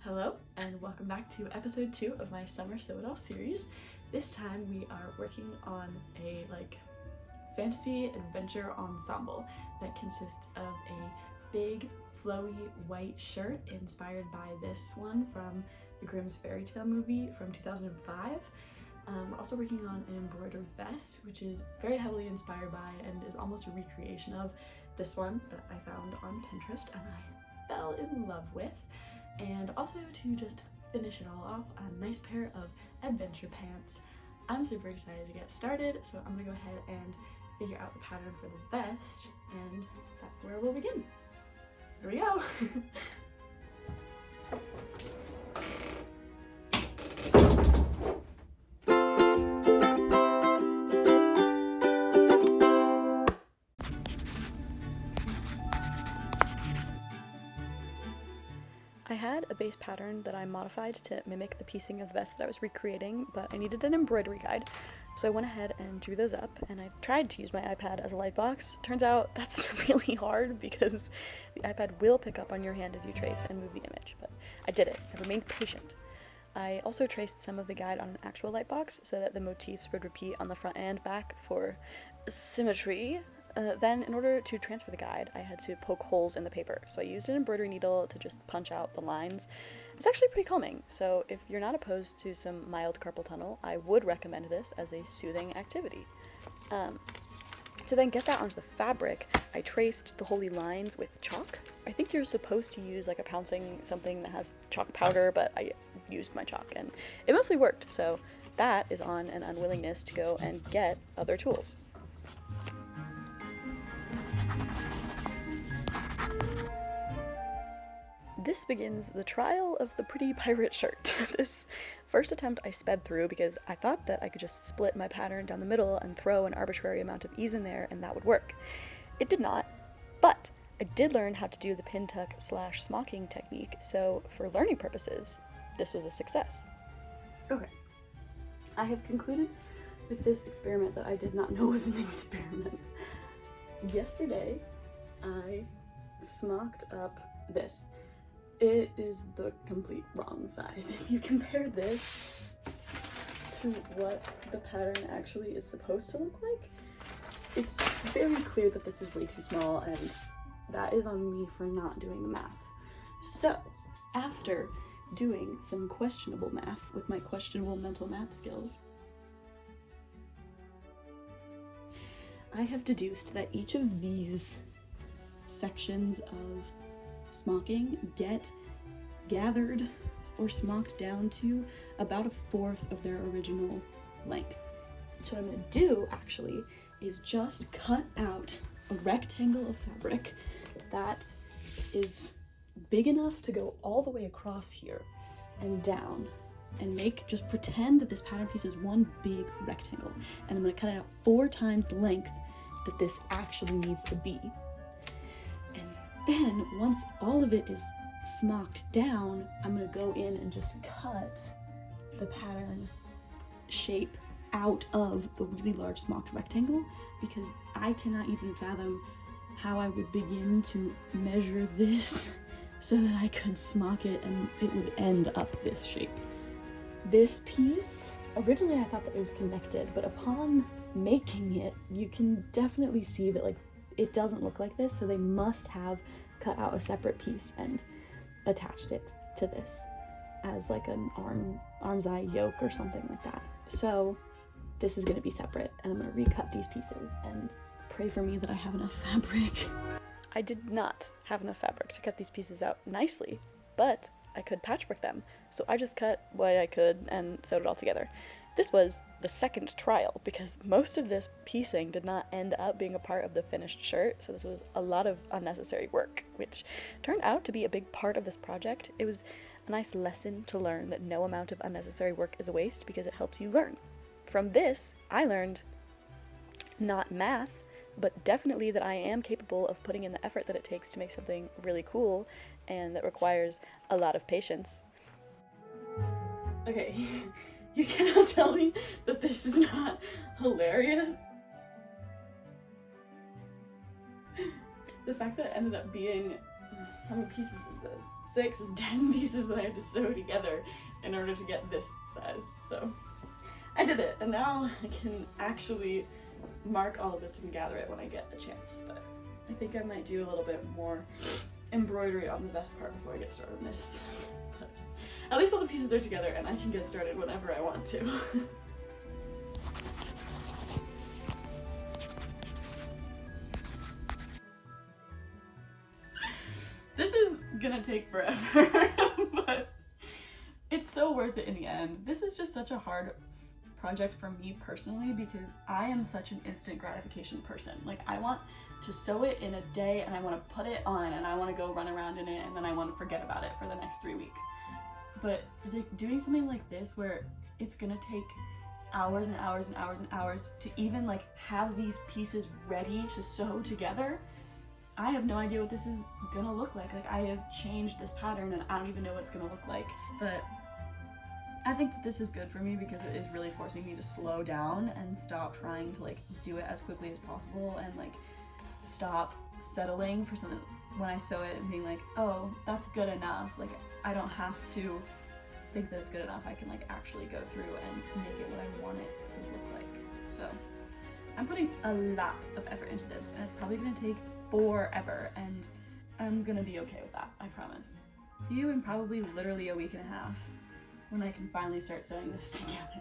Hello, and welcome back to episode 2 of my Summer Sew It All series. This time we are working on a fantasy adventure ensemble that consists of a big flowy white shirt inspired by this one from the Grimm's fairy tale movie from 2005. We're also working on an embroidered vest, which is very heavily inspired by and is almost a recreation of this one that I found on Pinterest and I fell in love with. And also to just finish it all off, a nice pair of adventure pants. I'm super excited to get started, so I'm gonna go ahead and figure out the pattern for the vest, and that's where we'll begin. Here we go. I had a base pattern that I modified to mimic the piecing of the vest that I was recreating, but I needed an embroidery guide, so I went ahead and drew those up, and I tried to use my iPad as a light box. Turns out that's really hard because the iPad will pick up on your hand as you trace and move the image, but I did it. I remained patient. I also traced some of the guide on an actual light box so that the motifs would repeat on the front and back for symmetry. Then, in order to transfer the guide, I had to poke holes in the paper, so I used an embroidery needle to just punch out the lines. It's actually pretty calming, so if you're not opposed to some mild carpal tunnel, I would recommend this as a soothing activity. To then get that onto the fabric, I traced the holy lines with chalk. I think you're supposed to use like a pouncing something that has chalk powder, but I used my chalk and it mostly worked, so that is on an unwillingness to go and get other tools. This begins the trial of the pretty pirate shirt. This first attempt I sped through because I thought that I could just split my pattern down the middle and throw an arbitrary amount of ease in there and that would work. It did not, but I did learn how to do the pin tuck / smocking technique, so for learning purposes, this was a success. Okay, I have concluded with this experiment that I did not know was an experiment. Yesterday, I smocked up this. It is the complete wrong size. If you compare this to what the pattern actually is supposed to look like, it's very clear that this is way too small, and that is on me for not doing the math. So, after doing some questionable math with my questionable mental math skills, I have deduced that each of these sections of smocking get gathered or smocked down to about 1/4 of their original length. So what I'm going to do actually is just cut out a rectangle of fabric that is big enough to go all the way across here and down, and just pretend that this pattern piece is one big rectangle, and I'm going to cut it out 4 times the length that this actually needs to be. Then, once all of it is smocked down, I'm going to go in and just cut the pattern shape out of the really large smocked rectangle, because I cannot even fathom how I would begin to measure this so that I could smock it and it would end up this shape. This piece, originally I thought that it was connected, but upon making it, you can definitely see that it doesn't look like this, so they must have cut out a separate piece and attached it to this as like an arm's eye yoke or something like that. So this is going to be separate, and I'm going to recut these pieces and pray for me that I have enough fabric. I did not have enough fabric to cut these pieces out nicely, but I could patchwork them, so I just cut what I could and sewed it all together. This was the second trial because most of this piecing did not end up being a part of the finished shirt, so this was a lot of unnecessary work, which turned out to be a big part of this project. It was a nice lesson to learn that no amount of unnecessary work is a waste because it helps you learn. From this, I learned not math, but definitely that I am capable of putting in the effort that it takes to make something really cool and that requires a lot of patience. Okay. You cannot tell me that this is not hilarious. The fact that it ended up being how many pieces is this? 6 is 10 pieces that I have to sew together in order to get this size. So I did it, and now I can actually mark all of this and gather it when I get a chance. But I think I might do a little bit more embroidery on the best part before I get started on this. But at least all the pieces are together and I can get started whenever I want to. This is gonna take forever, but it's so worth it in the end. This is just such a hard project for me personally because I am such an instant gratification person. Like, I want to sew it in a day and I want to put it on and I want to go run around in it and then I want to forget about it for the next 3 weeks. But like, doing something like this where it's gonna take hours and hours and hours and hours to even like have these pieces ready to sew together, I have no idea what this is gonna look like. Like, I have changed this pattern and I don't even know what it's gonna look like. But I think that this is good for me because it is really forcing me to slow down and stop trying to like do it as quickly as possible and like stop settling for something when I sew it and being like, oh, that's good enough. Like, I don't have to think that it's good enough. I can like actually go through and make it what I want it to look like. So I'm putting a lot of effort into this and it's probably gonna take forever, and I'm gonna be okay with that, I promise. See you in probably literally a week and a half when I can finally start sewing this together.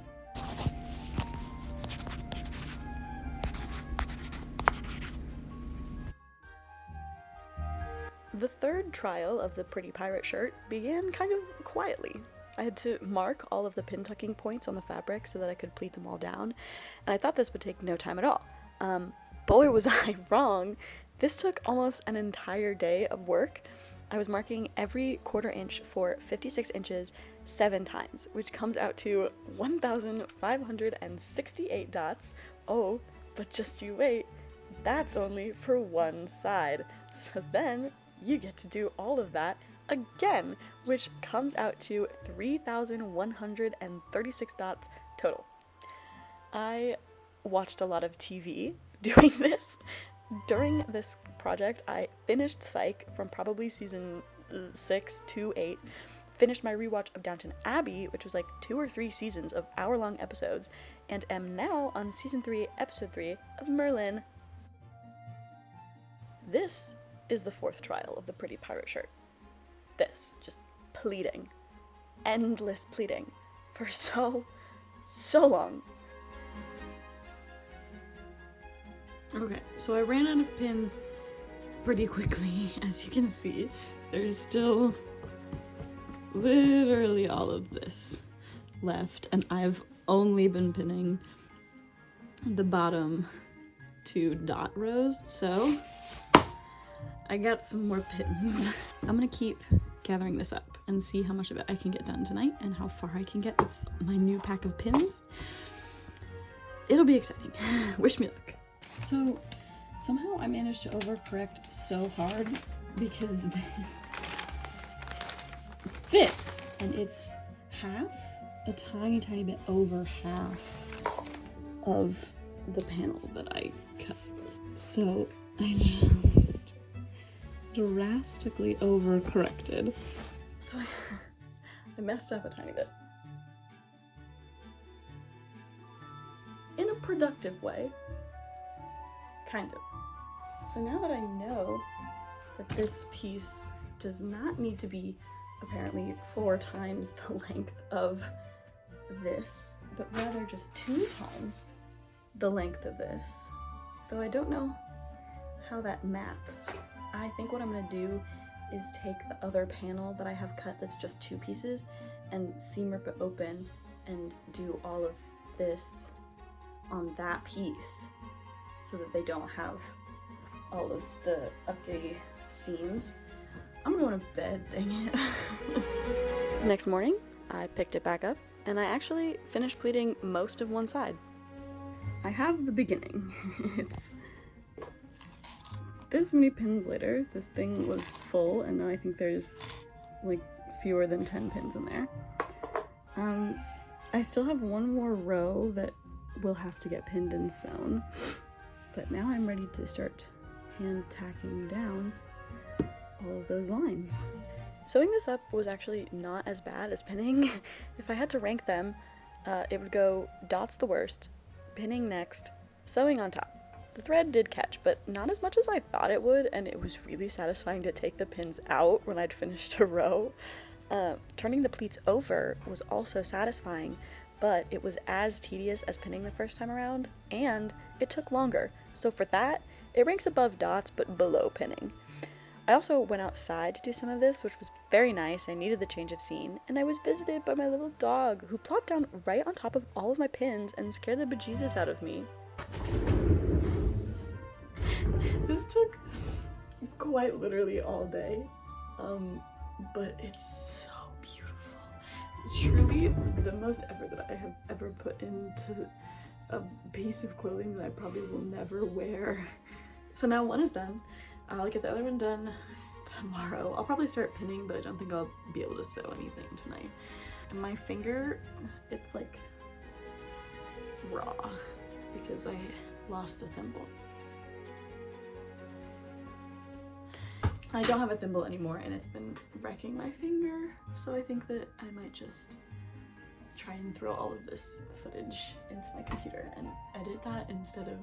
The third trial of the Pretty Pirate shirt began kind of quietly. I had to mark all of the pin tucking points on the fabric so that I could pleat them all down, and I thought this would take no time at all. Boy was I wrong. This took almost an entire day of work. I was marking every 1/4 inch for 56 inches 7 times, which comes out to 1,568 dots. Oh, but just you wait, that's only for one side. So then you get to do all of that again, which comes out to 3,136 dots total. I watched a lot of TV doing this. During this project, I finished Psych from probably season 6 to 8, finished my rewatch of Downton Abbey, which was like 2 or 3 seasons of hour-long episodes, and am now on season 3, episode 3 of Merlin. This is the 4th trial of the Pretty Pirate shirt. This, just pleating, endless pleating, for so long. Okay, so I ran out of pins pretty quickly, as you can see. There's still literally all of this left, and I've only been pinning the bottom 2 dot rows, so I got some more pins. I'm gonna keep gathering this up and see how much of it I can get done tonight and how far I can get with my new pack of pins. It'll be exciting. Wish me luck. So somehow I managed to overcorrect so hard because this fits, and it's half, a tiny bit over half of the panel that I cut. So I just drastically overcorrected. So I messed up a tiny bit. In a productive way. Kind of. So now that I know that this piece does not need to be apparently 4 times the length of this, but rather just 2 times the length of this, though I don't know how that maths. I think what I'm gonna do is take the other panel that I have cut that's just 2 pieces and seam rip it open and do all of this on that piece, so that they don't have all of the ugly seams. I'm going to bed, dang it. The next morning, I picked it back up, and I actually finished pleating most of one side. I have the beginning. It's this many pins later. This thing was full, and now I think there's like fewer than 10 pins in there. I still have one more row that will have to get pinned and sewn. But now I'm ready to start hand tacking down all of those lines. Sewing this up was actually not as bad as pinning. If I had to rank them, it would go dots the worst, pinning next, sewing on top. The thread did catch, but not as much as I thought it would, and it was really satisfying to take the pins out when I'd finished a row. Turning the pleats over was also satisfying, but it was as tedious as pinning the first time around, and it took longer. So for that, it ranks above dots, but below pinning. I also went outside to do some of this, which was very nice. I needed the change of scene, and I was visited by my little dog, who plopped down right on top of all of my pins and scared the bejesus out of me. This took quite literally all day, but it's so beautiful. Truly the most effort that I have ever put into a piece of clothing that I probably will never wear. So now one is done. I'll get the other one done tomorrow. I'll probably start pinning, but I don't think I'll be able to sew anything tonight. And my finger, it's like raw because I lost the thimble. I don't have a thimble anymore, and it's been wrecking my finger, so I think that I might just try and throw all of this footage into my computer and edit that instead of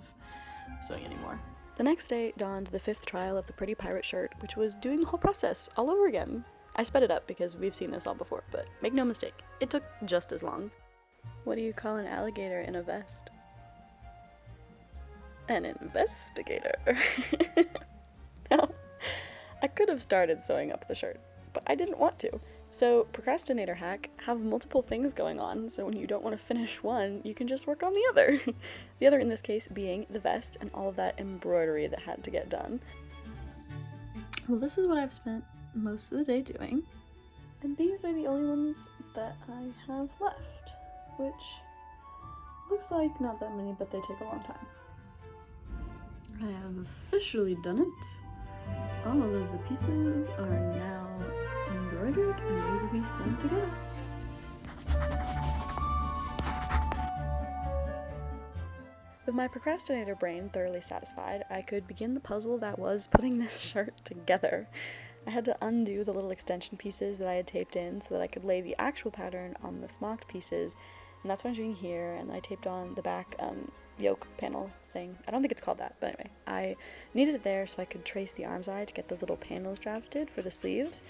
sewing anymore. The next day dawned the 5th trial of the pretty pirate shirt, which was doing the whole process all over again. I sped it up because we've seen this all before, but make no mistake, it took just as long. What do you call an alligator in a vest? An investigator. Now, I could have started sewing up the shirt, but I didn't want to. So, procrastinator hack, have multiple things going on, so when you don't want to finish one, you can just work on the other. The other in this case being the vest and all of that embroidery that had to get done. Well, this is what I've spent most of the day doing, and these are the only ones that I have left, which looks like not that many, but they take a long time. I have officially done it. All of the pieces are now embroidered and ready to be sewn together. With my procrastinator brain thoroughly satisfied, I could begin the puzzle that was putting this shirt together. I had to undo the little extension pieces that I had taped in so that I could lay the actual pattern on the smocked pieces, and that's what I'm doing here, and I taped on the back yoke panel thing. I don't think it's called that, but anyway, I needed it there so I could trace the arm's eye to get those little panels drafted for the sleeves.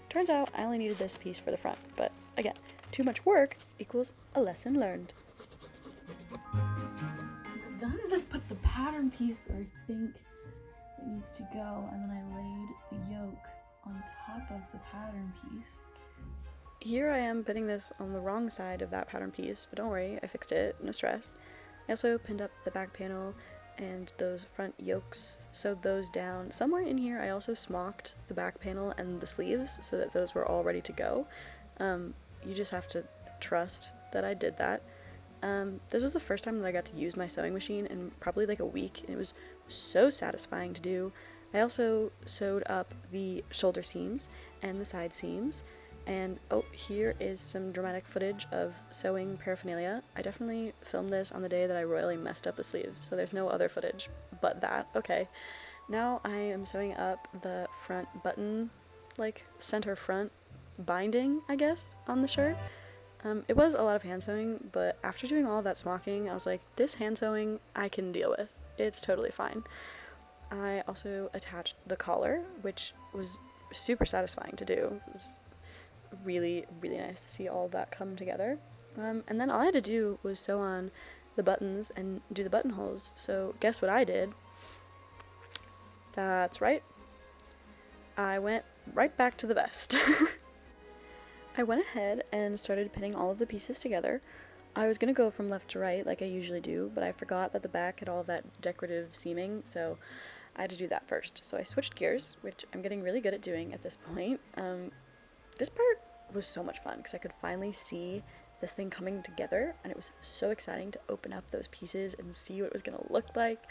Turns out I only needed this piece for the front, but again, too much work equals a lesson learned. What I've done is I've put the pattern piece where I think it needs to go, and then I laid the yoke on top of the pattern piece. Here I am putting this on the wrong side of that pattern piece, but don't worry, I fixed it, no stress. I also pinned up the back panel and those front yokes, sewed those down. Somewhere in here I also smocked the back panel and the sleeves so that those were all ready to go. You just have to trust that I did that. This was the first time that I got to use my sewing machine in probably like a week, and it was so satisfying to do. I also sewed up the shoulder seams and the side seams. And oh, here is some dramatic footage of sewing paraphernalia. I definitely filmed this on the day that I royally messed up the sleeves, so there's no other footage but that. Okay, now I am sewing up the front button, like center front binding, I guess, on the shirt. It was a lot of hand sewing, but after doing all of that smocking, I was like, this hand sewing I can deal with. It's totally fine. I also attached the collar, which was super satisfying to do. It was really, really nice to see all of that come together. And then all I had to do was sew on the buttons and do the buttonholes. So guess what I did? That's right. I went right back to the vest. I went ahead and started pinning all of the pieces together. I was gonna go from left to right like I usually do, but I forgot that the back had all of that decorative seaming, so I had to do that first. So I switched gears, which I'm getting really good at doing at this point. This part was so much fun because I could finally see this thing coming together, and it was so exciting to open up those pieces and see what it was going to look like.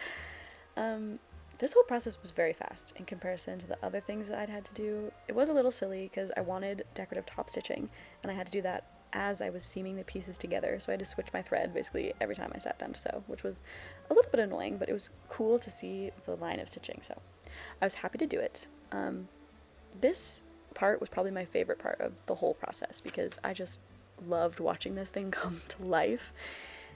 This whole process was very fast in comparison to the other things that I'd had to do. It was a little silly because I wanted decorative top stitching, and I had to do that as I was seaming the pieces together, so I had to switch my thread basically every time I sat down to sew, which was a little bit annoying, but it was cool to see the line of stitching, so I was happy to do it. This part was probably my favorite part of the whole process because I just loved watching this thing come to life.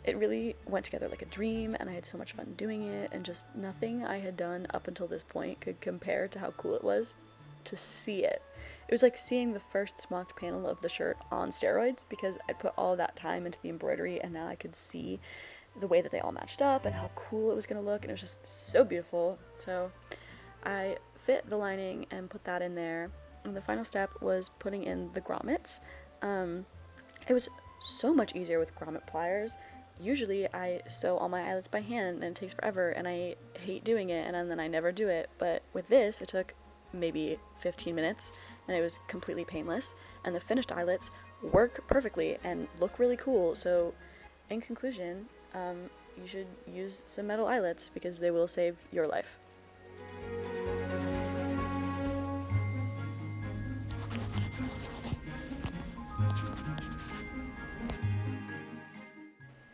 It really went together like a dream, and I had so much fun doing it, and just nothing I had done up until this point could compare to how cool it was to see it. It was like seeing the first smocked panel of the shirt on steroids, because I'd put all that time into the embroidery, and now I could see the way that they all matched up and how cool it was going to look, and it was just so beautiful. So I fit the lining and put that in there, and the final step was putting in the grommets. It was so much easier with grommet pliers. Usually I sew all my eyelets by hand and it takes forever and I hate doing it, and then I never do it, but with this it took maybe 15 minutes and it was completely painless, and the finished eyelets work perfectly and look really cool. So in conclusion, you should use some metal eyelets because they will save your life.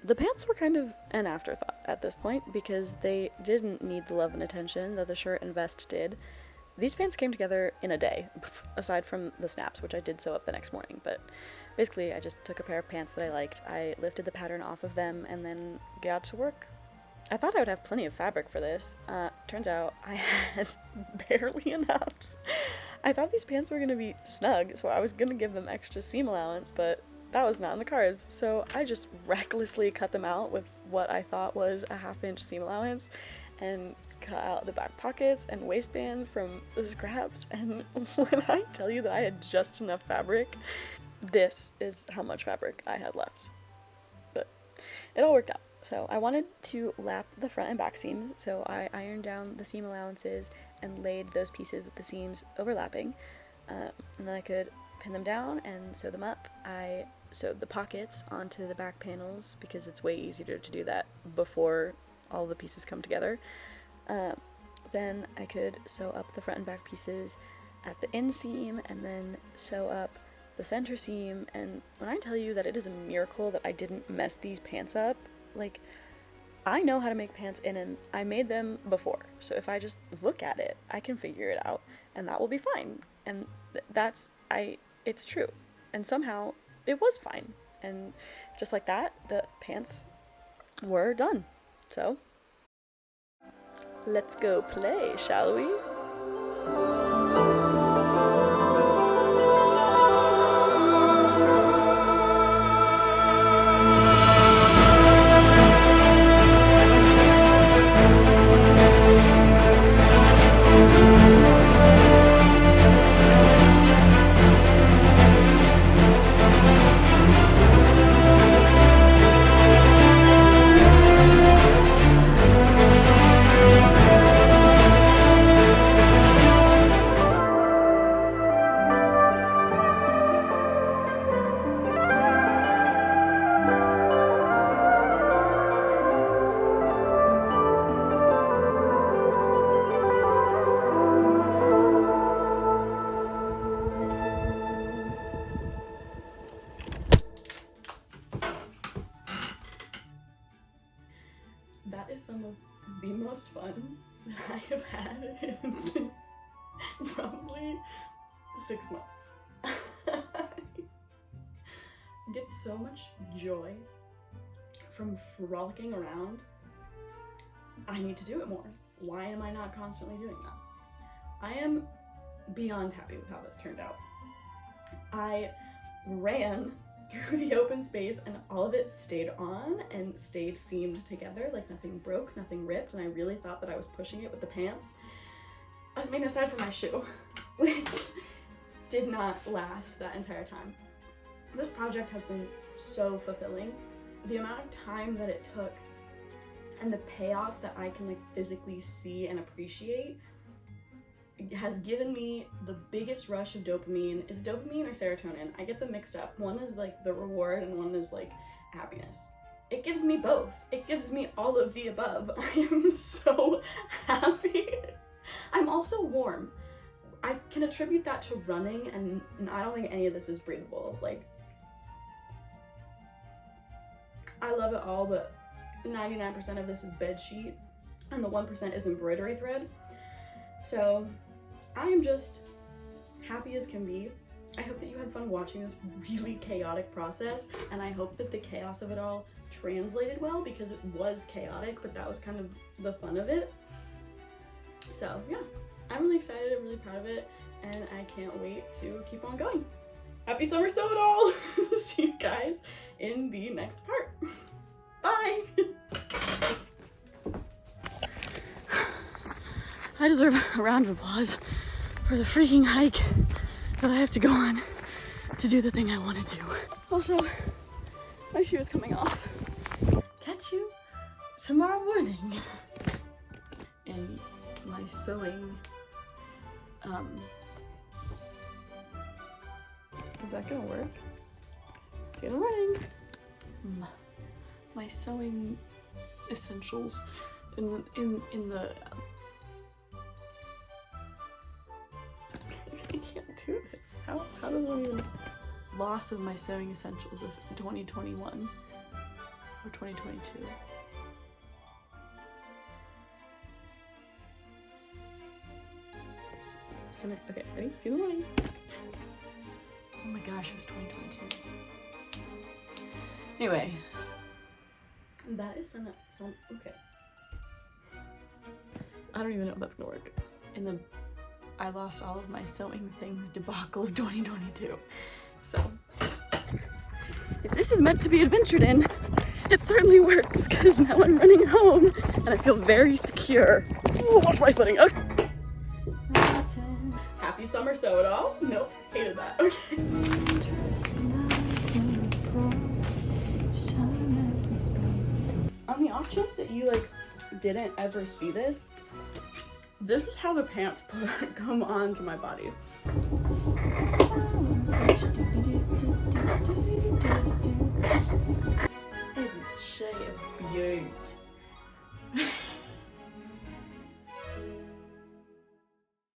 The pants were kind of an afterthought at this point because they didn't need the love and attention that the shirt and vest did. These pants came together in a day, aside from the snaps, which I did sew up the next morning, but basically I just took a pair of pants that I liked, I lifted the pattern off of them, and then got to work. I thought I would have plenty of fabric for this. Turns out I had barely enough. I thought these pants were going to be snug, so I was going to give them extra seam allowance, but that was not in the cards, so I just recklessly cut them out with what I thought was a 1/2 inch seam allowance, and cut out the back pockets and waistband from the scraps. And when I tell you that I had just enough fabric, this is how much fabric I had left. But it all worked out. So I wanted to lap the front and back seams, so I ironed down the seam allowances and laid those pieces with the seams overlapping, and then I could pin them down and sew them up. I sewed the pockets onto the back panels because it's way easier to do that before all the pieces come together. Then I could sew up the front and back pieces at the inseam and then sew up the center seam. And when I tell you that it is a miracle that I didn't mess these pants up, like, I know how to make pants and I made them before, so if I just look at it, I can figure it out, and that will be fine. And it's true, and somehow it was fine, and just like that, the pants were done. So let's go play, shall we? That is some of the most fun that I have had in probably 6 months. I get so much joy from frolicking around. I need to do it more. Why am I not constantly doing that? I am beyond happy with how this turned out. I ran through the open space and all of it stayed on and stayed seamed together, like nothing broke, nothing ripped, and I really thought that I was pushing it with the pants. I mean, aside from my shoe, which did not last that entire time. This project has been so fulfilling. The amount of time that it took and the payoff that I can physically see and appreciate has given me the biggest rush of dopamine. Is it dopamine or serotonin? I get them mixed up. One is the reward and one is happiness. It gives me both. It gives me all of the above. I am so happy. I'm also warm. I can attribute that to running, and I don't think any of this is breathable. I love it all, but 99% of this is bed sheet and the 1% is embroidery thread. So I am just happy as can be. I hope that you had fun watching this really chaotic process, and I hope that the chaos of it all translated well, because it was chaotic, but that was kind of the fun of it. So yeah, I'm really excited, I'm really proud of it, and I can't wait to keep on going. Happy summer sew it all! See you guys in the next part. Bye! I deserve a round of applause for the freaking hike that I have to go on to do the thing I want to do. Also, my shoe is coming off. Catch you tomorrow morning. And my sewing, is that gonna work? See you in the morning. My sewing essentials in the I can't do this. How does one even loss of my sewing essentials of 2021 or 2022? Okay, ready? See you in the morning. Oh my gosh, it was 2022. Anyway. That is some okay. I don't even know if that's gonna work. In the I lost all of my sewing things debacle of 2022. So if this is meant to be adventured in, it certainly works, because now I'm running home and I feel very secure. Ooh, watch my footing. Okay. Happy summer sew it all? Nope, hated that. Okay. On the off chance that you like didn't ever see this is how the pants come onto my body. Isn't she a beaut?